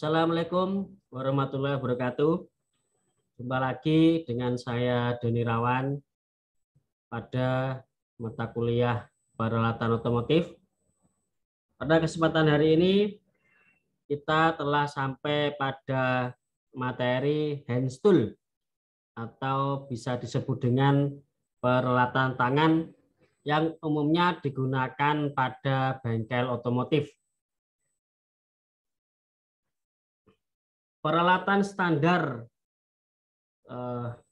Assalamualaikum warahmatullahi wabarakatuh. Jumpa lagi dengan saya Doni Rawan pada mata kuliah peralatan otomotif. Pada kesempatan hari ini kita telah sampai pada materi hand tool atau bisa disebut dengan peralatan tangan yang umumnya digunakan pada bengkel otomotif. Peralatan standar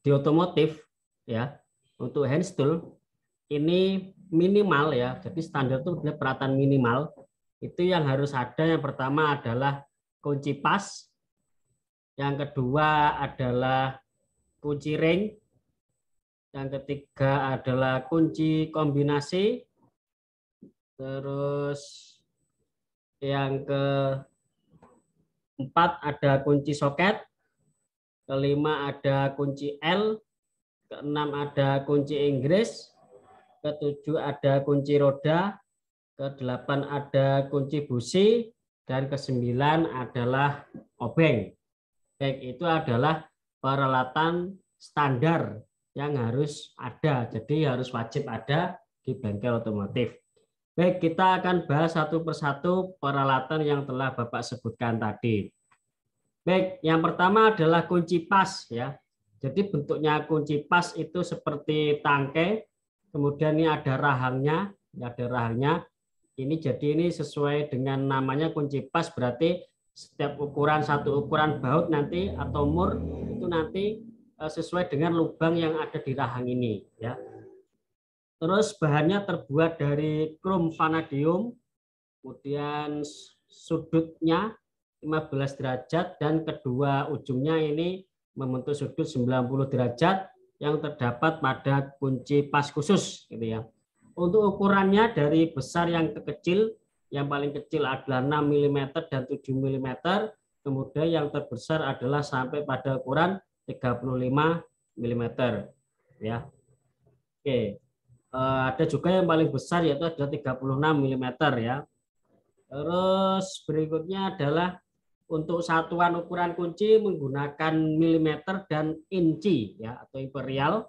di otomotif ya untuk hand tool ini minimal ya. Jadi standar itu peralatan minimal itu yang harus ada. Yang pertama adalah kunci pas, yang kedua adalah kunci ring, yang ketiga adalah kunci kombinasi, terus yang keempat ada kunci soket, kelima ada kunci L, keenam ada kunci Inggris, ketujuh ada kunci roda, kedelapan ada kunci busi, dan kesembilan adalah obeng. Baik, itu adalah peralatan standar yang harus ada, jadi harus wajib ada di bengkel otomotif. Baik, kita akan bahas satu persatu peralatan yang telah Bapak sebutkan tadi. Baik, yang pertama adalah kunci pas ya. Jadi bentuknya kunci pas itu seperti tangkai, kemudian ini ada rahangnya, Ini jadi ini sesuai dengan namanya kunci pas, berarti setiap ukuran satu ukuran baut nanti atau mur itu nanti sesuai dengan lubang yang ada di rahang ini ya. Terus bahannya terbuat dari krom vanadium, kemudian sudutnya 15 derajat dan kedua ujungnya ini membentuk sudut 90 derajat yang terdapat pada kunci pas khusus gitu ya. Untuk ukurannya dari besar yang ke kecil, yang paling kecil adalah 6 mm dan 7 mm, kemudian yang terbesar adalah sampai pada ukuran 35 mm ya. Oke. Ada juga yang paling besar yaitu adalah 36 mm ya. Terus berikutnya adalah untuk satuan ukuran kunci menggunakan milimeter dan inci ya atau imperial.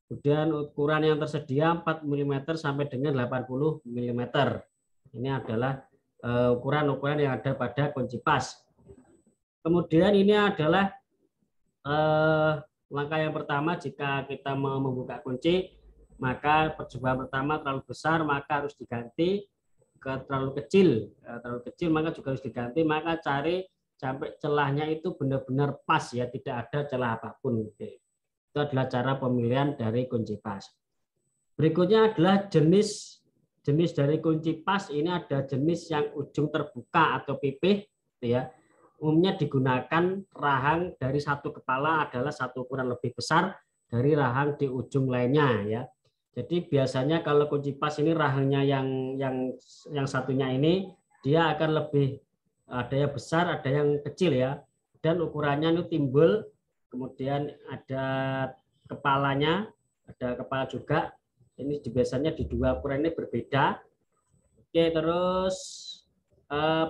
Kemudian ukuran yang tersedia 4 mm sampai dengan 80 mm. Ini adalah ukuran-ukuran yang ada pada kunci pas. Kemudian ini adalah langkah yang pertama jika kita mau membuka kunci, maka percobaan pertama terlalu besar maka harus diganti, ke terlalu kecil maka juga harus diganti, maka cari sampai celahnya itu benar-benar pas ya, tidak ada celah apapun. Oke. Itu adalah cara pemilihan dari kunci pas. Berikutnya adalah jenis dari kunci pas. Ini ada jenis yang ujung terbuka atau pipih ya. Umumnya digunakan rahang dari satu kepala adalah satu ukuran lebih besar dari rahang di ujung lainnya ya. Jadi biasanya kalau kunci pas ini rahangnya yang satunya ini dia akan lebih, ada yang besar, ada yang kecil ya. Dan ukurannya itu timbul, kemudian ada kepalanya, ada kepala juga. Ini biasanya di dua ukuran ini berbeda. Oke, terus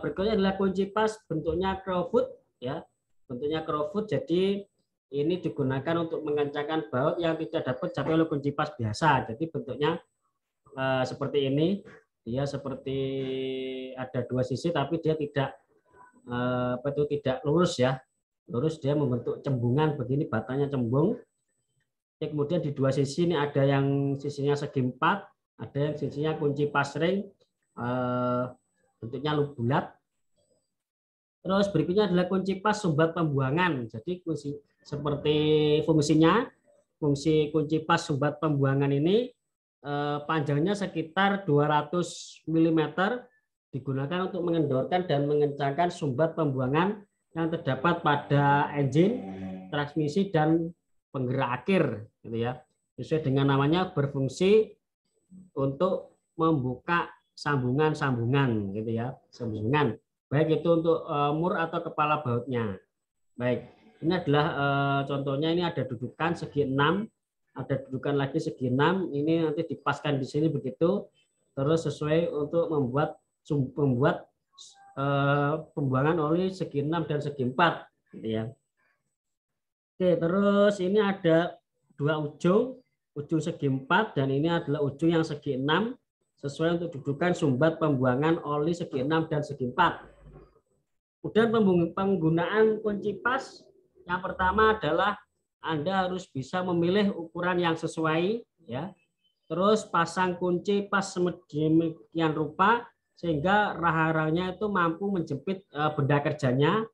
berikutnya adalah kunci pas bentuknya crowfoot ya. Bentuknya crowfoot, jadi ini digunakan untuk mengencangkan baut yang tidak dapat dicapai oleh kunci pas biasa. Jadi bentuknya seperti ini. Dia seperti ada dua sisi tapi dia tidak tidak lurus ya. Lurus, dia membentuk cembungan begini, batanya cembung. Kemudian di dua sisi ini ada yang sisinya segi empat, ada yang sisinya kunci pas ring. Bentuknya bulat. Terus berikutnya adalah kunci pas sumbat pembuangan. Jadi seperti fungsi kunci pas sumbat pembuangan ini panjangnya sekitar 200 mm, digunakan untuk mengendorkan dan mengencangkan sumbat pembuangan yang terdapat pada engine, transmisi dan penggerak akhir gitu ya. Sesuai dengan namanya berfungsi untuk membuka sambungan-sambungan gitu ya, sambungan. Baik itu untuk mur atau kepala bautnya. Baik, ini adalah contohnya, ini ada dudukan segi 6, ada dudukan lagi segi 6, ini nanti dipaskan di sini begitu, terus sesuai untuk membuat pembuangan oli segi 6 dan segi 4 gitu ya. Oke, terus ini ada dua ujung segi 4 dan ini adalah ujung yang segi 6 sesuai untuk dudukan sumbat pembuangan oli segi 6 dan segi 4. Kemudian penggunaan kunci pas yang pertama adalah Anda harus bisa memilih ukuran yang sesuai ya. Terus pasang kunci pas sedemikian rupa sehingga raha-rahanya itu mampu menjepit benda kerjanya.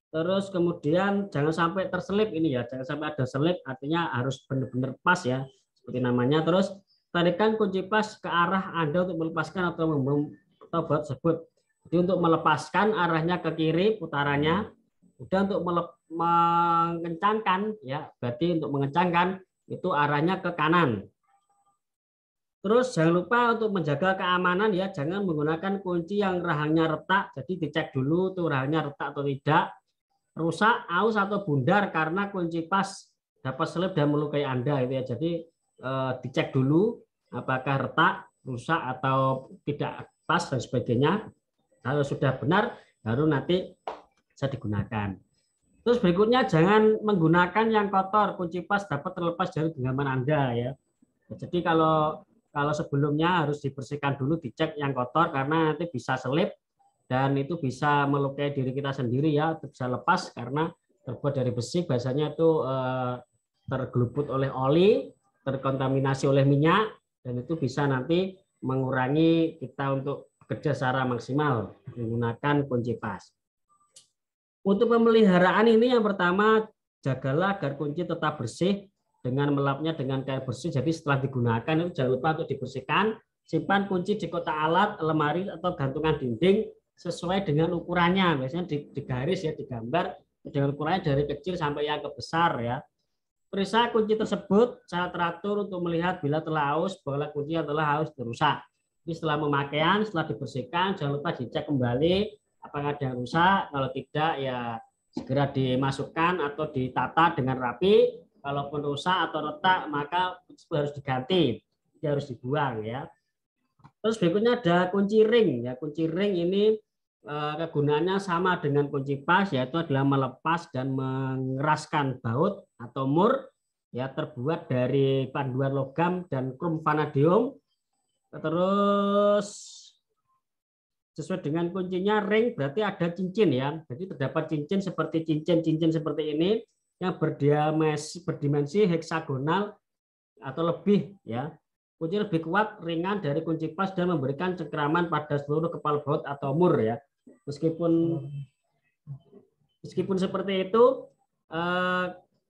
Terus kemudian jangan sampai terselip ini ya, jangan sampai ada selip, artinya harus benar-benar pas ya, seperti namanya. Terus tarikan kunci pas ke arah Anda untuk melepaskan atau baut tersebut. Jadi untuk melepaskan arahnya ke kiri putarannya, udah untuk mengencangkan ya, berarti untuk mengencangkan itu arahnya ke kanan. Terus jangan lupa untuk menjaga keamanan ya, jangan menggunakan kunci yang rahangnya retak. Jadi dicek dulu tuh rahangnya retak atau tidak, rusak, aus atau bundar karena kunci pas dapat selip dan melukai Anda itu ya. Jadi dicek dulu apakah retak, rusak atau tidak pas dan sebagainya. Kalau sudah benar baru nanti bisa digunakan. Terus berikutnya jangan menggunakan yang kotor. Kunci pas dapat terlepas dari genggaman Anda ya. Jadi kalau sebelumnya harus dibersihkan dulu, dicek yang kotor karena nanti bisa selip dan itu bisa melukai diri kita sendiri ya, bisa lepas karena terbuat dari besi, biasanya itu tergelubut oleh oli, terkontaminasi oleh minyak dan itu bisa nanti mengurangi kita untuk bekerja secara maksimal menggunakan kunci pas. Untuk pemeliharaan ini yang pertama jagalah agar kunci tetap bersih dengan melapnya dengan kain bersih. Jadi setelah digunakan itu jangan lupa untuk dibersihkan. Simpan kunci di kotak alat, lemari atau gantungan dinding sesuai dengan ukurannya. Biasanya digaris ya, digambar dengan ukurannya dari kecil sampai yang ke besar ya. Periksa kunci tersebut secara teratur untuk melihat bila telah aus bahwa kunci yang telah aus dirusak. Jadi setelah pemakaian, setelah dibersihkan, jangan lupa dicek kembali apakah ada yang rusak. Kalau tidak ya segera dimasukkan atau ditata dengan rapi. Kalaupun rusak atau retak maka harus diganti, harus dibuang ya. Terus berikutnya ada kunci ring ya. Kunci ring ini kegunaannya sama dengan kunci pas, yaitu adalah melepas dan mengeraskan baut atau mur ya, terbuat dari panduan logam dan krom vanadium. Terus sesuai dengan kuncinya ring berarti ada cincin ya. Jadi terdapat cincin seperti cincin seperti ini yang berdimensi heksagonal atau lebih ya. Kunci lebih kuat, ringan dari kunci pas dan memberikan cengkraman pada seluruh kepala baut atau mur ya. Meskipun seperti itu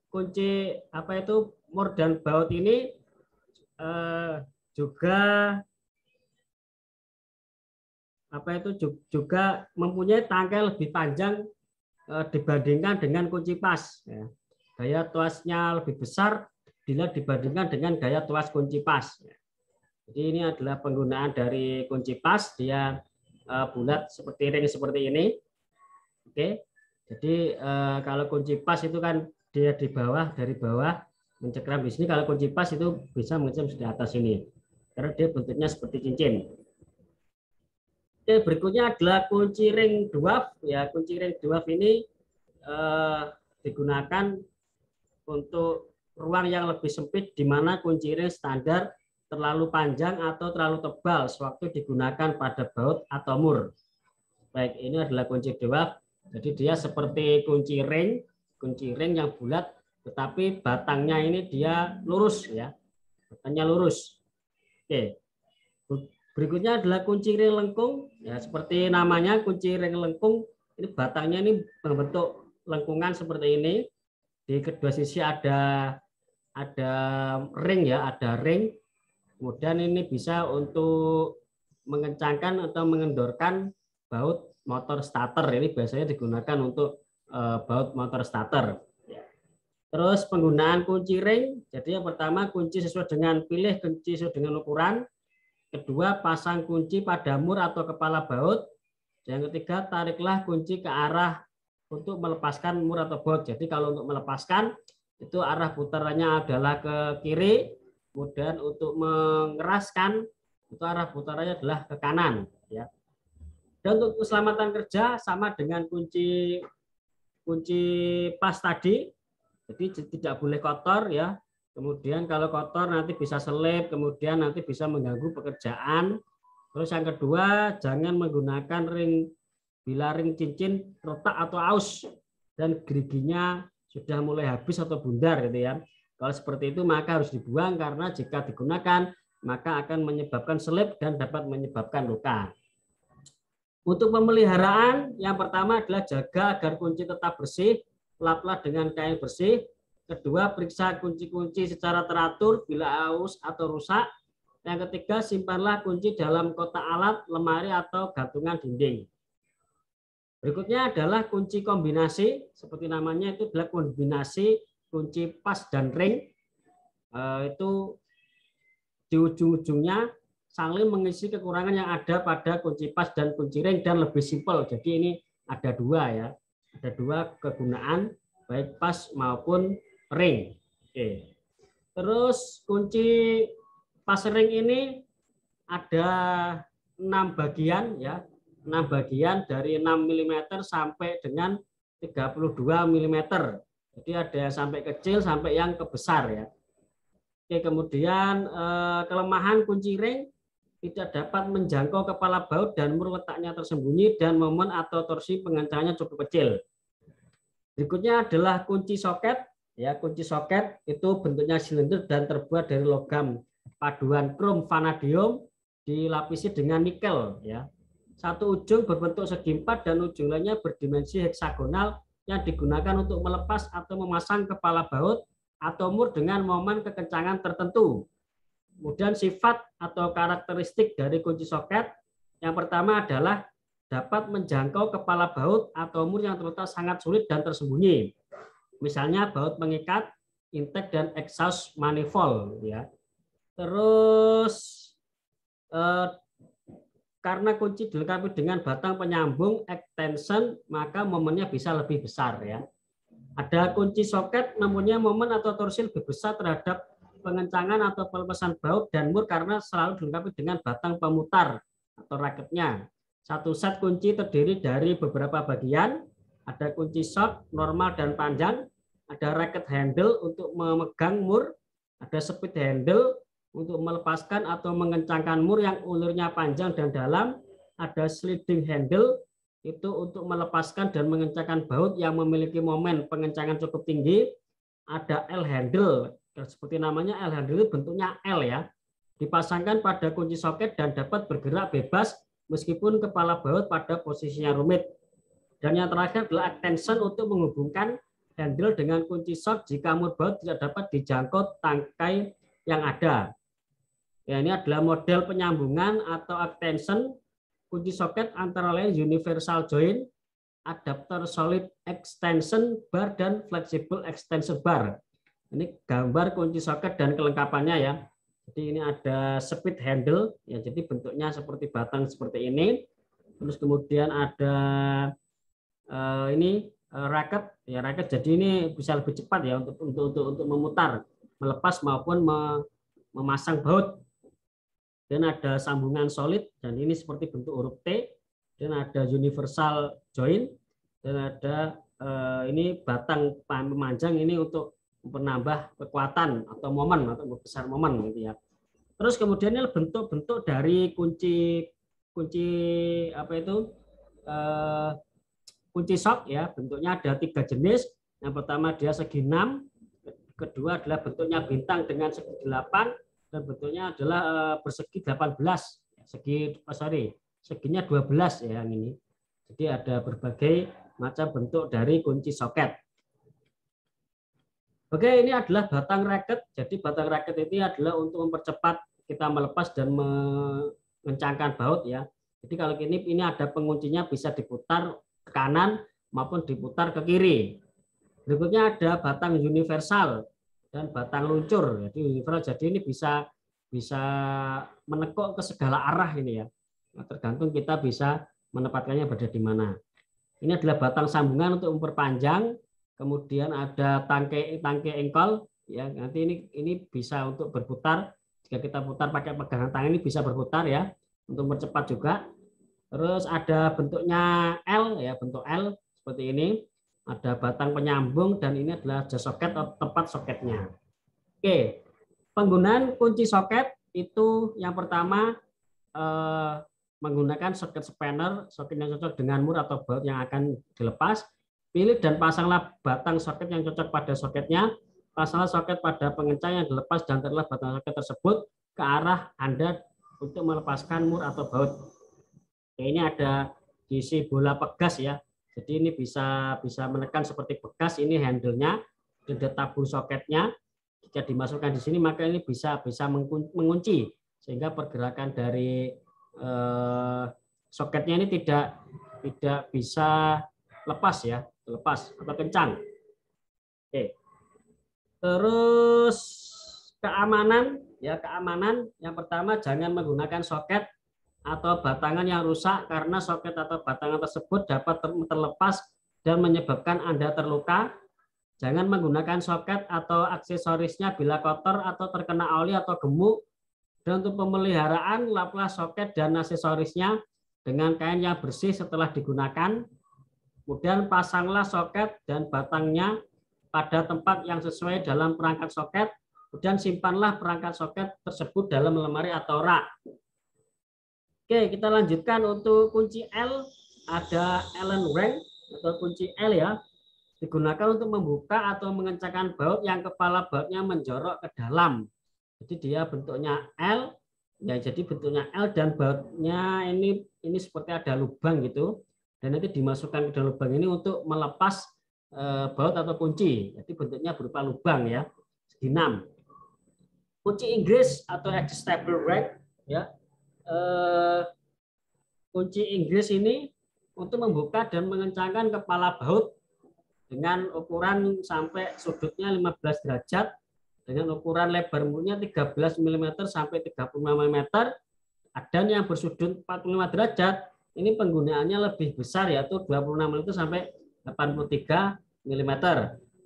kunci mur dan baut ini juga juga mempunyai tangkai lebih panjang dibandingkan dengan kunci pas ya. Gaya tuasnya lebih besar bila dibandingkan dengan gaya tuas kunci pas ya. Jadi ini adalah penggunaan dari kunci pas, dia bulat seperti ring seperti ini. Oke. Jadi kalau kunci pas itu kan dia di bawah, dari bawah mencengkram di sini. Kalau kunci pas itu bisa mencengkram di atas ini karena dia bentuknya seperti cincin. Oke, berikutnya adalah kunci ring dwarf ya. Kunci ring dwarf ini digunakan untuk ruang yang lebih sempit di mana kunci ring standar terlalu panjang atau terlalu tebal sewaktu digunakan pada baut atau mur. Baik, ini adalah kunci dwarf. Jadi dia seperti kunci ring yang bulat, tetapi batangnya ini dia lurus ya. Batangnya lurus. Oke. Berikutnya adalah kunci ring lengkung ya, seperti namanya kunci ring lengkung. Ini batangnya ini berbentuk lengkungan seperti ini. Di kedua sisi ada ring ya, ada ring. Kemudian ini bisa untuk mengencangkan atau mengendorkan baut motor starter. Ini biasanya digunakan untuk baut motor starter. Terus penggunaan kunci ring. Jadi yang pertama kunci sesuai dengan kunci sesuai dengan ukuran. Kedua, pasang kunci pada mur atau kepala baut. Yang ketiga, tariklah kunci ke arah untuk melepaskan mur atau baut. Jadi kalau untuk melepaskan itu arah putarannya adalah ke kiri. Kemudian untuk mengeraskan itu arah putarannya adalah ke kanan. Ya. Dan untuk keselamatan kerja sama dengan kunci pas tadi, jadi tidak boleh kotor ya. Kemudian kalau kotor nanti bisa selip, kemudian nanti bisa mengganggu pekerjaan. Terus yang kedua, jangan menggunakan ring bila ring cincin retak atau aus dan geriginya sudah mulai habis atau bundar gitu ya. Kalau seperti itu maka harus dibuang karena jika digunakan maka akan menyebabkan selip dan dapat menyebabkan luka. Untuk pemeliharaan, yang pertama adalah jaga agar kunci tetap bersih, laplah dengan kain bersih. Kedua, periksa kunci-kunci secara teratur bila aus atau rusak. Yang ketiga, simpanlah kunci dalam kotak alat, lemari, atau gantungan dinding. Berikutnya adalah kunci kombinasi, seperti namanya itu adalah kombinasi kunci pas dan ring. Itu di ujung-ujungnya saling mengisi kekurangan yang ada pada kunci pas dan kunci ring dan lebih simpel. Jadi ini ada dua ya, ada dua kegunaan baik pas maupun ring. Oke. Terus kunci pas ring ini ada 6 bagian ya, 6 bagian dari 6 mm sampai dengan 32 mm. Jadi ada yang sampai kecil sampai yang ke besar ya. Oke, kemudian kelemahan kunci ring tidak dapat menjangkau kepala baut dan mur letaknya tersembunyi dan momen atau torsi pengencangannya cukup kecil. Berikutnya adalah kunci soket. Ya, kunci soket itu bentuknya silinder dan terbuat dari logam paduan krom vanadium dilapisi dengan nikel. Ya, satu ujung berbentuk segi empat dan ujung lainnya berdimensi heksagonal yang digunakan untuk melepas atau memasang kepala baut atau mur dengan momen kekencangan tertentu. Kemudian sifat atau karakteristik dari kunci soket yang pertama adalah dapat menjangkau kepala baut atau mur yang terletak sangat sulit dan tersembunyi. Misalnya baut pengikat, intake dan exhaust manifold ya. Terus karena kunci dilengkapi dengan batang penyambung extension maka momennya bisa lebih besar ya. Ada kunci soket mempunyai momen atau torsi lebih besar terhadap pengencangan atau pelepasan baut dan mur karena selalu dilengkapi dengan batang pemutar atau raketnya. Satu set kunci terdiri dari beberapa bagian. Ada kunci short, normal dan panjang. Ada racket handle untuk memegang mur. Ada speed handle untuk melepaskan atau mengencangkan mur yang ulurnya panjang dan dalam. Ada sliding handle itu untuk melepaskan dan mengencangkan baut yang memiliki momen pengencangan cukup tinggi. Ada L handle, seperti namanya L handle itu bentuknya L ya, dipasangkan pada kunci soket dan dapat bergerak bebas meskipun kepala baut pada posisinya rumit. Dan yang terakhir adalah extension untuk menghubungkan handle dengan kunci short jika mur baut tidak dapat dijangkau tangkai yang ada. Ya, ini adalah model penyambungan atau extension kunci soket antara lain universal joint, adapter solid extension bar dan flexible extension bar. Ini gambar kunci soket dan kelengkapannya ya. Jadi ini ada speed handle ya, jadi bentuknya seperti batang seperti ini. Terus kemudian ada ini racket ya, racket. Jadi ini bisa lebih cepat ya untuk memutar, melepas maupun memasang baut. Dan ada sambungan solid dan ini seperti bentuk huruf T. Dan ada universal joint dan ada ini batang pemanjang ini untuk menambah kekuatan atau momen atau besar momen gitu ya. Terus kemudian ini bentuk-bentuk dari kunci apa itu kunci shock ya, bentuknya ada 3 jenis. Yang pertama dia segi 6, kedua adalah bentuknya bintang dengan segi 8 dan bentuknya adalah persegi 18. Seginya 12 ya yang ini. Jadi ada berbagai macam bentuk dari kunci soket. Oke, ini adalah batang racket. Jadi batang racket ini adalah untuk mempercepat kita melepas dan mengencangkan baut ya. Jadi kalau ini ada penguncinya, bisa diputar ke kanan maupun diputar ke kiri. Berikutnya ada batang universal dan batang luncur. Jadi universal, jadi ini bisa menekuk ke segala arah ini ya. Tergantung kita bisa menempatkannya berada di mana. Ini adalah batang sambungan untuk memperpanjang. Kemudian ada tangkai engkol ya, nanti ini bisa untuk berputar. Jika kita putar pakai pegangan tangan ini bisa berputar ya, untuk mempercepat juga. Terus ada bentuknya L ya, bentuk L seperti ini. Ada batang penyambung dan ini adalah jas soket atau tempat soketnya. Oke, penggunaan kunci soket itu yang pertama menggunakan soket spanner, soket yang cocok dengan mur atau baut yang akan dilepas. Pilih dan pasanglah batang soket yang cocok pada soketnya. Pasanglah soket pada pengencang yang dilepas dan tariklah batang soket tersebut ke arah Anda untuk melepaskan mur atau baut. Ini ada diisi bola pegas ya. Jadi ini bisa menekan seperti bekas. Ini handle-nya, ada tabung soketnya. Jika dimasukkan di sini maka ini bisa mengunci sehingga pergerakan dari soketnya ini tidak bisa lepas ya, lepas atau kencang. Oke. Terus keamanan ya, keamanan yang pertama jangan menggunakan soket atau batangan yang rusak karena soket atau batangan tersebut dapat terlepas dan menyebabkan Anda terluka. Jangan menggunakan soket atau aksesorisnya bila kotor atau terkena oli atau gemuk. Dan untuk pemeliharaan, laplah soket dan aksesorisnya dengan kain yang bersih setelah digunakan. Kemudian pasanglah soket dan batangnya pada tempat yang sesuai dalam perangkat soket. Kemudian simpanlah perangkat soket tersebut dalam lemari atau rak. Oke, kita lanjutkan untuk kunci L. Ada Allen wrench atau kunci L ya. Digunakan untuk membuka atau mengencangkan baut yang kepala bautnya menjorok ke dalam. Jadi dia bentuknya L, ya jadi bentuknya L dan bautnya ini seperti ada lubang gitu. Dan nanti dimasukkan ke dalam lubang ini untuk melepas baut atau kunci. Jadi bentuknya berupa lubang ya. Segi 6. Kunci Inggris atau adjustable wrench ya. Kunci Inggris ini untuk membuka dan mengencangkan kepala baut dengan ukuran sampai sudutnya 15 derajat dengan ukuran lebar mulnya 13 mm sampai 35 mm dan yang bersudut 45 derajat ini penggunaannya lebih besar yaitu 26 mm sampai 83 mm.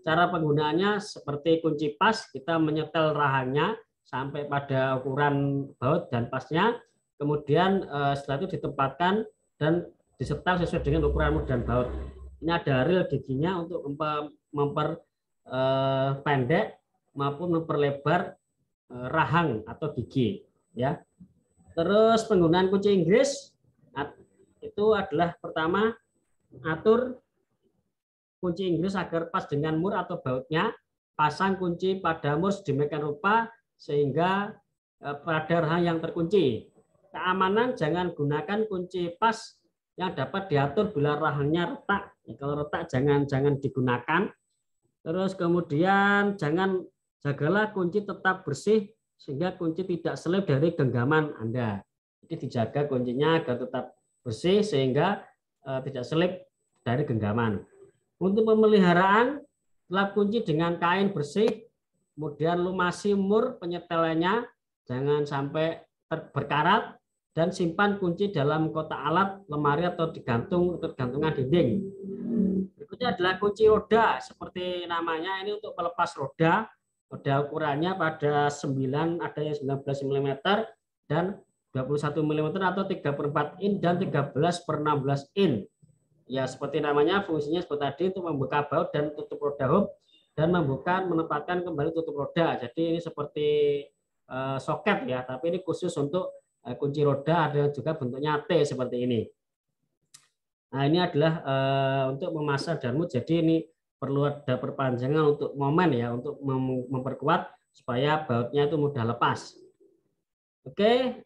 Cara penggunaannya seperti kunci pas, kita menyetel rahangnya sampai pada ukuran baut dan pasnya, kemudian setelah itu ditempatkan dan disetel sesuai dengan ukuran mur dan baut. Ini ada ril giginya untuk memperpendek maupun memperlebar rahang atau gigi ya. Terus penggunaan kunci Inggris itu adalah pertama atur kunci Inggris agar pas dengan mur atau bautnya, pasang kunci pada mur sedemikian rupa sehingga pada rahang yang terkunci. Keamanan, jangan gunakan kunci pas yang dapat diatur bila rahangnya retak. Ya, kalau retak jangan digunakan. Terus kemudian jagalah kunci tetap bersih sehingga kunci tidak selip dari genggaman Anda. Jadi dijaga kuncinya agar tetap bersih sehingga tidak selip dari genggaman. Untuk pemeliharaan, lap kunci dengan kain bersih, kemudian lumasi mur penyetelannya, jangan sampai berkarat, dan simpan kunci dalam kotak alat, lemari atau tergantungan dinding. Berikutnya adalah kunci roda, seperti namanya ini untuk melepas roda. Roda ukurannya pada 9, ada yang 19 mm dan 21 mm atau 3/4 in dan 13/16 in. Ya seperti namanya, fungsinya seperti tadi untuk membuka baut dan tutup roda hub dan menempatkan kembali tutup roda. Jadi ini seperti soket ya, tapi ini khusus untuk kunci roda, ada juga bentuknya T seperti ini. Nah ini adalah untuk memasang darmut, jadi ini perlu ada perpanjangan untuk momen ya, untuk memperkuat supaya bautnya itu mudah lepas. Oke,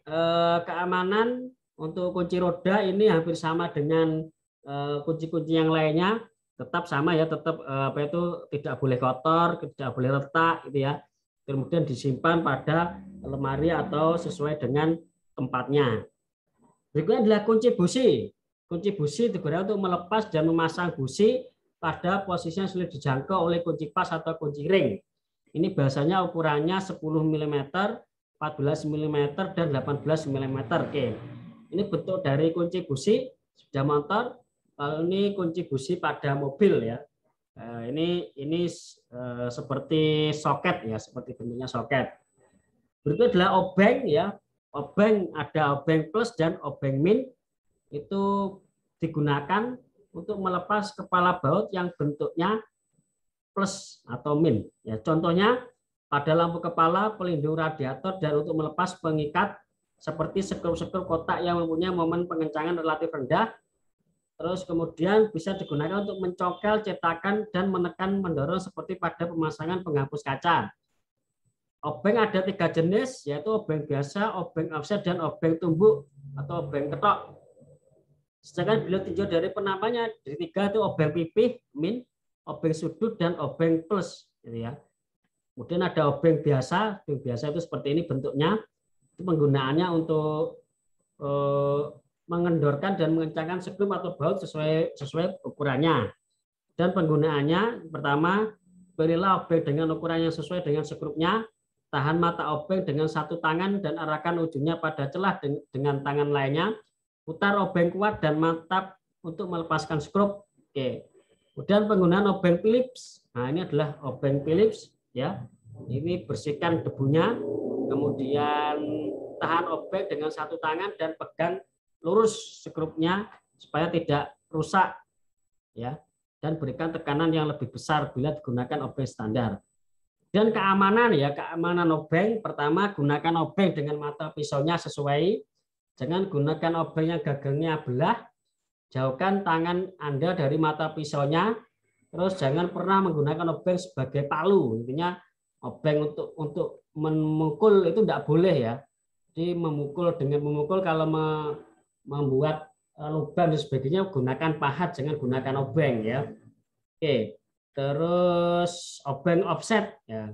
keamanan untuk kunci roda ini hampir sama dengan kunci-kunci yang lainnya, tetap sama ya, tetap tidak boleh kotor, tidak boleh retak gitu ya. Kemudian disimpan pada lemari atau sesuai dengan tempatnya. Berikutnya adalah kunci busi. Kunci busi digunakan untuk melepas dan memasang busi pada posisi yang sulit dijangkau oleh kunci pas atau kunci ring. Ini biasanya ukurannya 10 mm, 14 mm dan 18 mm. Oke. Ini bentuk dari kunci busi sepeda motor. Kalau ini kunci busi pada mobil ya. Ini seperti soket ya, seperti bentuknya soket. Berikutnya adalah obeng ya. Obeng ada obeng plus dan obeng min. itu digunakan untuk melepas kepala baut yang bentuknya plus atau min. Ya, contohnya pada lampu kepala, pelindung radiator, dan untuk melepas pengikat seperti skrup-skrup kotak yang mempunyai momen pengencangan relatif rendah. Terus kemudian bisa digunakan untuk mencokel, cetakan, dan menekan mendorong seperti pada pemasangan penghapus kaca. Obeng ada 3 jenis, yaitu obeng biasa, obeng offset, dan obeng tumbuk atau obeng ketok. Sedangkan beliau tinjau dari penampakannya, dari 3 itu obeng pipih, min, obeng sudut, dan obeng plus. Gitu ya. Kemudian ada obeng biasa itu seperti ini bentuknya. Itu penggunaannya untuk mengendorkan dan mengencangkan skrup atau baut sesuai ukurannya. Dan penggunaannya pertama, berilah obeng dengan ukuran yang sesuai dengan skrupnya, tahan mata obeng dengan satu tangan dan arahkan ujungnya pada celah dengan tangan lainnya, putar obeng kuat dan mantap untuk melepaskan skrup. Oke. Kemudian penggunaan obeng Phillips. Nah, ini adalah obeng Phillips ya. Ini bersihkan debunya, kemudian tahan obeng dengan satu tangan dan pegang lurus skrupnya supaya tidak rusak ya, dan berikan tekanan yang lebih besar bila digunakan obeng standar. Dan keamanan ya, keamanan obeng, pertama gunakan obeng dengan mata pisaunya sesuai, jangan gunakan obeng yang gagangnya belah, jauhkan tangan Anda dari mata pisaunya, terus jangan pernah menggunakan obeng sebagai palu. Intinya obeng untuk memukul itu tidak boleh ya. Jadi dengan memukul kalau membuat lubang dan sebagainya gunakan pahat, jangan gunakan obeng ya. Oke, terus obeng offset ya.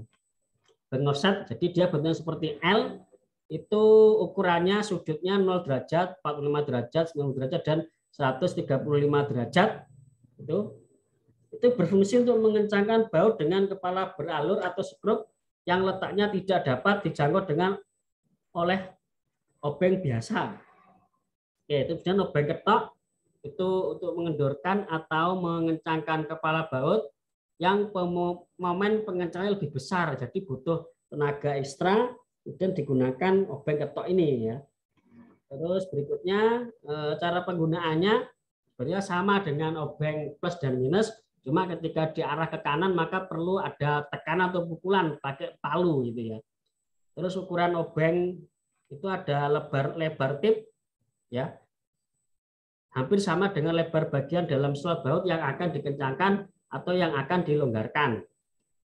Obeng offset, jadi dia bentuknya seperti L, itu ukurannya sudutnya 0 derajat, 45 derajat, 90 derajat, dan 135 derajat. Itu berfungsi untuk mengencangkan baut dengan kepala beralur atau skrup yang letaknya tidak dapat dijangkau oleh obeng biasa. Oke, itu kemudian obeng ketok itu untuk mengendorkan atau mengencangkan kepala baut yang momen pengencangannya lebih besar, jadi butuh tenaga ekstra, kemudian digunakan obeng ketok ini ya. Terus berikutnya cara penggunaannya sebenarnya sama dengan obeng plus dan minus, cuma ketika diarah ke kanan maka perlu ada tekanan atau pukulan pakai palu gitu ya. Terus ukuran obeng itu ada lebar tip ya, hampir sama dengan lebar bagian dalam slot baut yang akan dikencangkan atau yang akan dilonggarkan.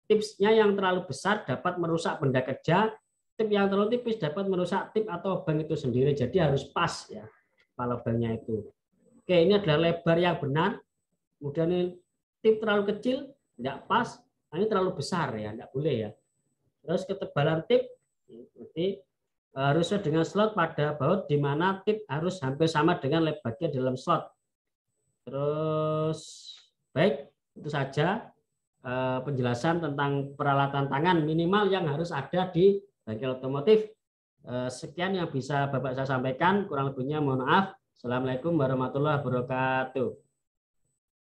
Tipsnya yang terlalu besar dapat merusak benda kerja, tip yang terlalu tipis dapat merusak tip atau obeng itu sendiri, jadi harus pas ya kepala obengnya itu. Oke, ini adalah lebar yang benar. Kemudian ini tip terlalu kecil, tidak pas. Nah, ini terlalu besar ya, tidak boleh ya. Terus ketebalan tip, berarti harus sesuai dengan slot pada baut, di mana tip harus hampir sama dengan lebarnya dalam slot. Terus baik, itu saja penjelasan tentang peralatan tangan minimal yang harus ada di bengkel otomotif. Sekian yang bisa Bapak saya sampaikan, kurang lebihnya mohon maaf. Assalamualaikum warahmatullahi wabarakatuh.